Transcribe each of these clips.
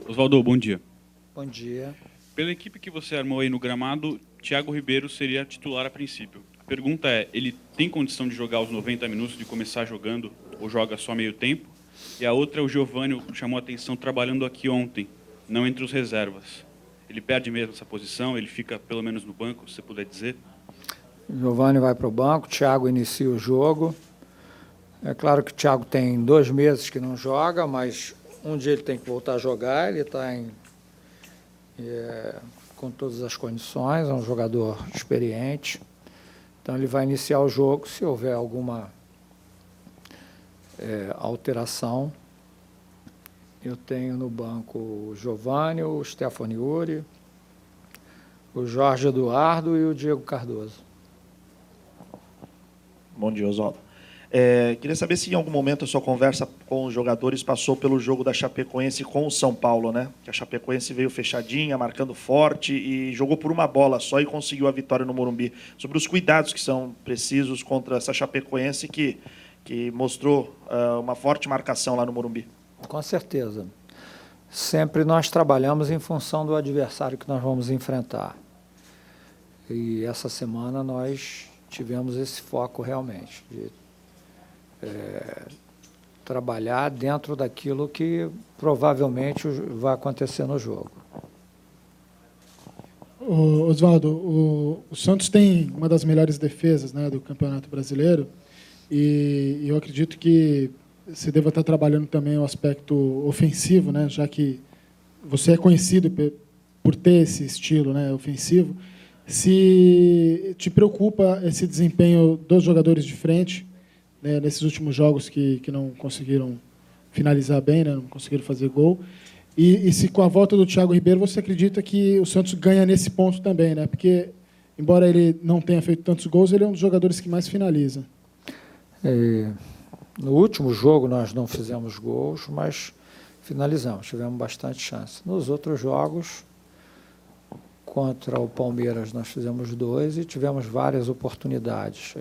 Oswaldo, bom dia. Bom dia. Pela equipe que você armou aí no gramado, Thiago Ribeiro seria titular a princípio. A pergunta é, ele tem condição de jogar os 90 minutos, de começar jogando, ou joga só meio tempo? E a outra, o Giovânio chamou a atenção trabalhando aqui ontem, não entre os reservas. Ele perde mesmo essa posição, ele fica pelo menos no banco, se você puder dizer? Giovânio vai para o banco, Thiago inicia o jogo. É claro que o Thiago tem 2 meses que não joga, mas um dia ele tem que voltar a jogar, ele está com todas as condições, é um jogador experiente. Então ele vai iniciar o jogo, se houver alguma alteração. Eu tenho no banco o Giovânio, o Stefano Yuri, o Jorge Eduardo e o Diego Cardoso. Bom dia, Oswaldo. Queria saber se em algum momento a sua conversa com os jogadores passou pelo jogo da Chapecoense com o São Paulo, né? Que a Chapecoense veio fechadinha, marcando forte e jogou por uma bola só e conseguiu a vitória no Morumbi. Sobre os cuidados que são precisos contra essa Chapecoense que mostrou uma forte marcação lá no Morumbi. Com certeza. Sempre nós trabalhamos em função do adversário que nós vamos enfrentar. E essa semana nós tivemos esse foco realmente, de trabalhar dentro daquilo que provavelmente vai acontecer no jogo. Oswaldo, o Santos tem uma das melhores defesas, né, do Campeonato Brasileiro e eu acredito que você deva estar trabalhando também o aspecto ofensivo, né, já que você é conhecido por ter esse estilo, né, ofensivo. Se te preocupa esse desempenho dos jogadores de frente, né, nesses últimos jogos que não conseguiram finalizar bem, né, não conseguiram fazer gol, e se com a volta do Thiago Ribeiro você acredita que o Santos ganha nesse ponto também, né? Porque, embora ele não tenha feito tantos gols, ele é um dos jogadores que mais finaliza. No último jogo nós não fizemos gols, mas finalizamos, tivemos bastante chance. Nos outros jogos, contra o Palmeiras nós fizemos 2 e tivemos várias oportunidades.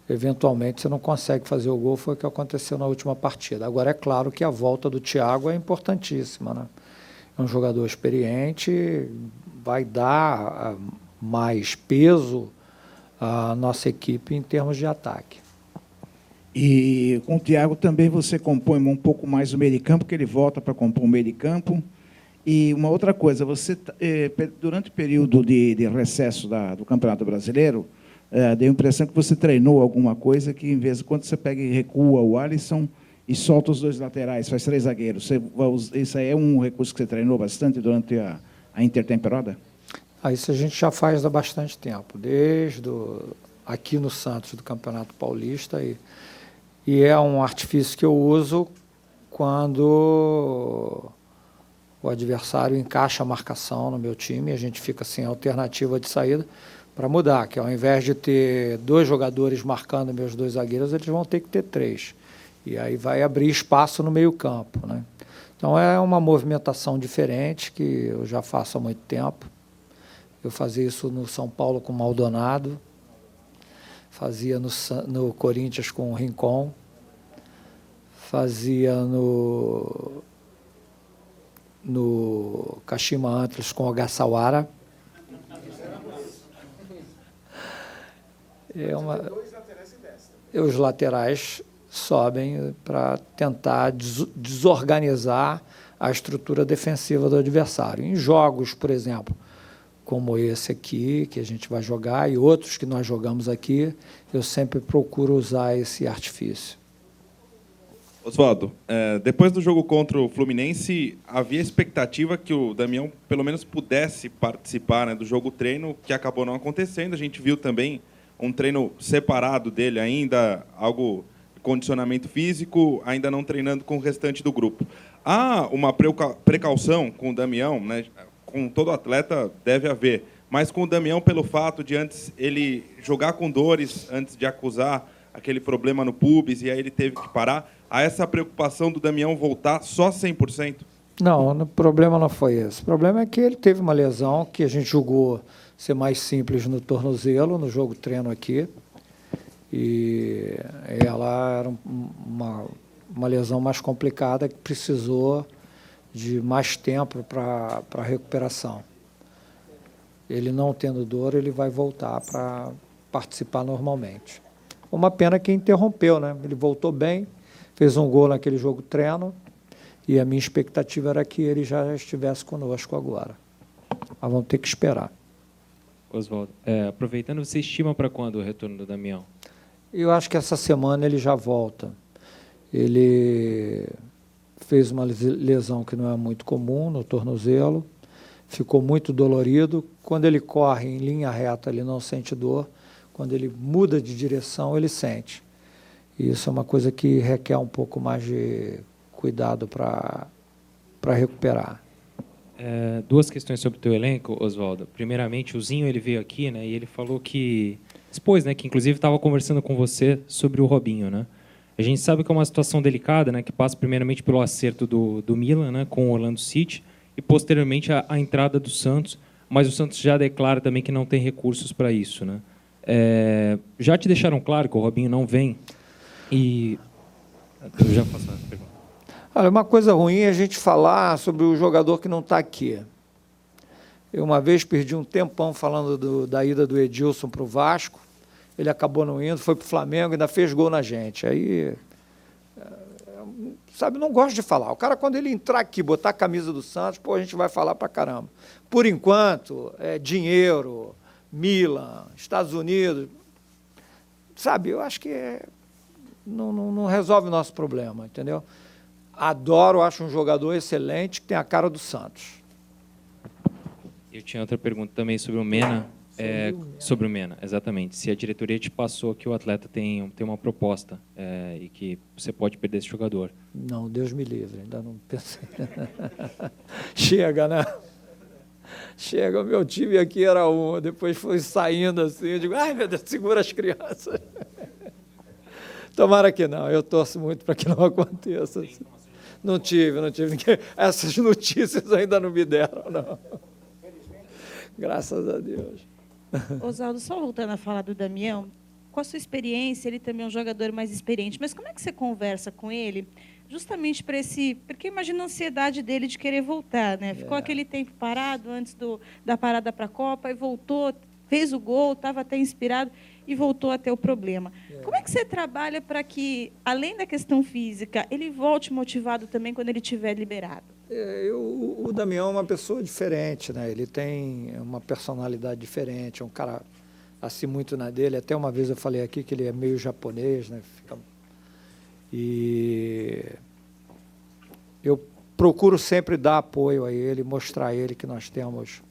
Eventualmente você não consegue fazer o gol, foi o que aconteceu na última partida. Agora é claro que a volta do Thiago é importantíssima, né? É um jogador experiente, vai dar mais peso à nossa equipe em termos de ataque. E com o Thiago também você compõe um pouco mais o meio de campo, porque ele volta para compor o meio de campo. E uma outra coisa, você durante o período de recesso do Campeonato Brasileiro, deu a impressão que você treinou alguma coisa que, em vez de quando você pega e recua o Alisson e solta os 2 laterais, faz 3 zagueiros, isso aí é um recurso que você treinou bastante durante a intertemporada? Isso a gente já faz há bastante tempo, desde aqui no Santos, do Campeonato Paulista, e é um artifício que eu uso quando o adversário encaixa a marcação no meu time, a gente fica sem alternativa de saída, para mudar, que ao invés de ter 2 jogadores marcando meus 2 zagueiros, eles vão ter que ter 3. E aí vai abrir espaço no meio-campo, né? Então é uma movimentação diferente que eu já faço há muito tempo. Eu fazia isso no São Paulo com o Maldonado, fazia no Corinthians com o Rincon, fazia no Kashima Antlers com o Ogasawara. Os laterais sobem para tentar desorganizar a estrutura defensiva do adversário. Em jogos, por exemplo, como esse aqui, que a gente vai jogar, e outros que nós jogamos aqui, eu sempre procuro usar esse artifício. Oswaldo, depois do jogo contra o Fluminense, havia expectativa que o Damião, pelo menos, pudesse participar, né, do jogo-treino, que acabou não acontecendo. A gente viu também um treino separado dele ainda, algo de condicionamento físico, ainda não treinando com o restante do grupo. Há uma precaução com o Damião, né? Com todo atleta deve haver, mas com o Damião pelo fato de antes ele jogar com dores, antes de acusar aquele problema no pubis, e aí ele teve que parar. Há essa preocupação do Damião voltar só 100%? Não, o problema não foi esse. O problema é que ele teve uma lesão que a gente julgou ser mais simples no tornozelo, no jogo treino aqui, e ela era uma lesão mais complicada que precisou de mais tempo para recuperação. Ele não tendo dor, ele vai voltar para participar normalmente. Uma pena que interrompeu, né? Ele voltou bem, fez um gol naquele jogo treino, e a minha expectativa era que ele já estivesse conosco agora. Mas vamos ter que esperar. Oswaldo, aproveitando, você estima para quando o retorno do Damião? Eu acho que essa semana ele já volta. Ele fez uma lesão que não é muito comum no tornozelo, ficou muito dolorido. Quando ele corre em linha reta, ele não sente dor. Quando ele muda de direção, ele sente. E isso é uma coisa que requer um pouco mais de cuidado para recuperar. Duas questões sobre o teu elenco, Oswaldo. Primeiramente, o Zinho, ele veio aqui, né, e ele falou que expôs, né, que inclusive estava conversando com você sobre o Robinho, né? A gente sabe que é uma situação delicada, né, que passa primeiramente pelo acerto do Milan, né, com o Orlando City, e posteriormente a entrada do Santos, mas o Santos já declara também que não tem recursos para isso, né? Já te deixaram claro que o Robinho não vem? E eu já faço essa pergunta. Olha, uma coisa ruim é a gente falar sobre o jogador que não está aqui. Eu uma vez perdi um tempão falando da ida do Edilson para o Vasco, ele acabou não indo, foi para o Flamengo, ainda fez gol na gente. Aí, sabe, não gosto de falar. O cara, quando ele entrar aqui, botar a camisa do Santos, pô, a gente vai falar para caramba. Por enquanto, dinheiro, Milan, Estados Unidos, sabe, eu acho que não resolve o nosso problema, entendeu? Adoro, acho um jogador excelente, que tem a cara do Santos. Eu tinha outra pergunta também sobre o Mena. Sobre o Mena, exatamente. Se a diretoria te passou que o atleta tem uma proposta e que você pode perder esse jogador. Não, Deus me livre, ainda não pensei. Chega, né? Chega, o meu time aqui era um, depois foi saindo assim, eu digo, ai meu Deus, segura as crianças. Tomara que não, eu torço muito para que não aconteça. Não tive. Essas notícias ainda não me deram, não. Graças a Deus. Oswaldo, só voltando a falar do Damião, com a sua experiência, ele também é um jogador mais experiente, mas como é que você conversa com ele justamente para porque imagina a ansiedade dele de querer voltar, né? Ficou aquele tempo parado antes da parada para a Copa e voltou, fez o gol, estava até inspirado e voltou a ter o problema. Como é que você trabalha para que, além da questão física, ele volte motivado também quando ele estiver liberado? O Damião é uma pessoa diferente, né? Ele tem uma personalidade diferente, é um cara assim muito na dele. Até uma vez eu falei aqui que ele é meio japonês, né? E eu procuro sempre dar apoio a ele, mostrar a ele que nós temos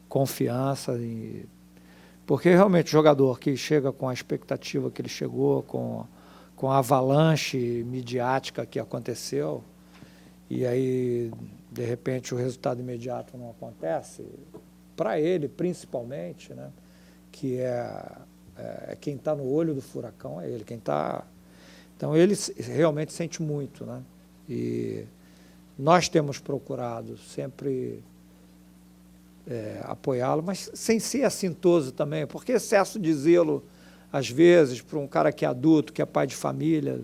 confiança, porque realmente o jogador que chega com a expectativa que ele chegou, com a avalanche midiática que aconteceu, e aí, de repente, o resultado imediato não acontece, para ele, principalmente, né, que quem está no olho do furacão é ele, quem está... Então, ele realmente sente muito, né? E nós temos procurado sempre apoiá-lo, mas sem ser assintoso também, porque excesso de zelo, às vezes, para um cara que é adulto, que é pai de família,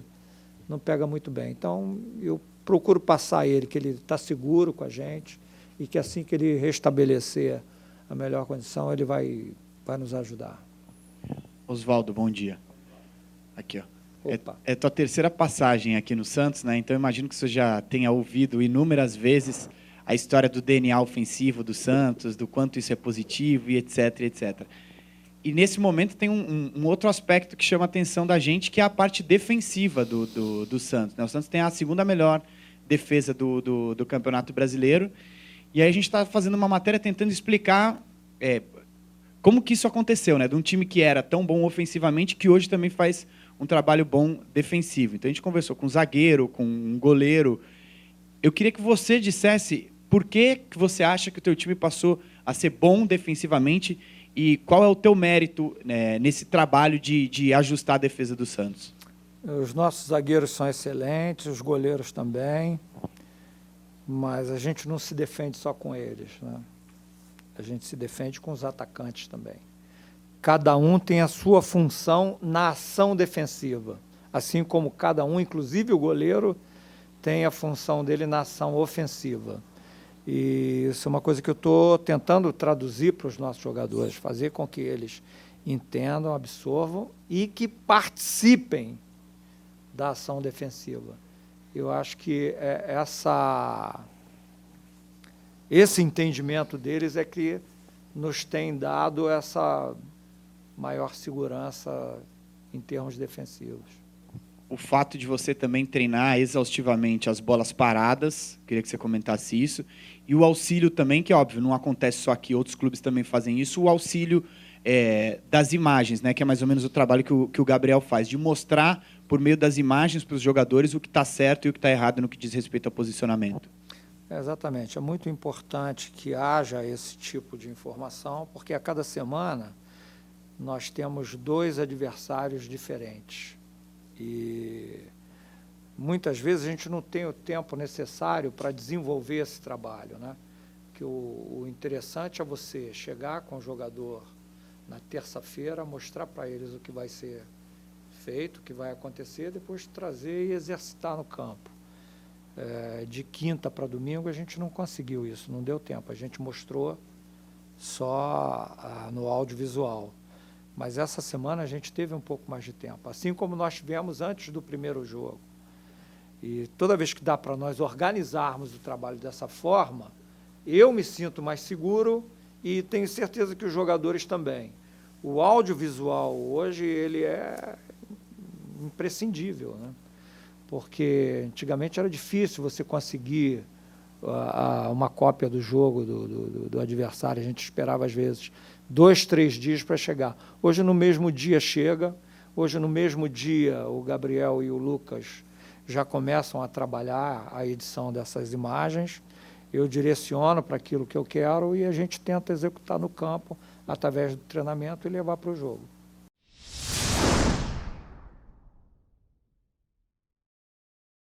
não pega muito bem. Então, eu procuro passar a ele que ele está seguro com a gente e que assim que ele restabelecer a melhor condição, ele vai nos ajudar. Oswaldo, bom dia. Aqui, ó. Opa. É tua terceira passagem aqui no Santos, né? Então, imagino que você já tenha ouvido inúmeras vezes a história do DNA ofensivo do Santos, do quanto isso é positivo e etc, etc. E, nesse momento, tem um outro aspecto que chama a atenção da gente, que é a parte defensiva do Santos, né? O Santos tem a segunda melhor defesa do Campeonato Brasileiro. E aí a gente está fazendo uma matéria tentando explicar como que isso aconteceu, né? De um time que era tão bom ofensivamente, que hoje também faz um trabalho bom defensivo. Então, a gente conversou com um zagueiro, com um goleiro. Eu queria que você dissesse por que você acha que o teu time passou a ser bom defensivamente e qual é o teu mérito, né, nesse trabalho de ajustar a defesa do Santos. Os nossos zagueiros são excelentes, os goleiros também, mas a gente não se defende só com eles, né? A gente se defende com os atacantes também. Cada um tem a sua função na ação defensiva, assim como cada um, inclusive o goleiro, tem a função dele na ação ofensiva. E isso é uma coisa que eu estou tentando traduzir para os nossos jogadores, fazer com que eles entendam, absorvam e que participem da ação defensiva. Eu acho que esse entendimento deles é que nos tem dado essa maior segurança em termos defensivos. O fato de você também treinar exaustivamente as bolas paradas, queria que você comentasse isso, e o auxílio também, que óbvio, não acontece só aqui, outros clubes também fazem isso, o auxílio das imagens, né, que é mais ou menos o trabalho que o Gabriel faz, de mostrar por meio das imagens para os jogadores o que está certo e o que está errado no que diz respeito ao posicionamento. Exatamente, é muito importante que haja esse tipo de informação, porque a cada semana nós temos 2 adversários diferentes. E muitas vezes a gente não tem o tempo necessário para desenvolver esse trabalho, né? Que o interessante é você chegar com o jogador na terça-feira, mostrar para eles o que vai ser feito, o que vai acontecer, depois trazer e exercitar no campo. De quinta para domingo a gente não conseguiu isso, não deu tempo, a gente mostrou só no audiovisual. Mas essa semana a gente teve um pouco mais de tempo, assim como nós tivemos antes do primeiro jogo. E toda vez que dá para nós organizarmos o trabalho dessa forma, eu me sinto mais seguro e tenho certeza que os jogadores também. O audiovisual hoje ele é imprescindível, né? Porque antigamente era difícil você conseguir uma cópia do jogo do adversário, a gente esperava às vezes 2, 3 dias para chegar. Hoje no mesmo dia chega, hoje no mesmo dia o Gabriel e o Lucas já começam a trabalhar a edição dessas imagens, eu direciono para aquilo que eu quero e a gente tenta executar no campo através do treinamento e levar para o jogo.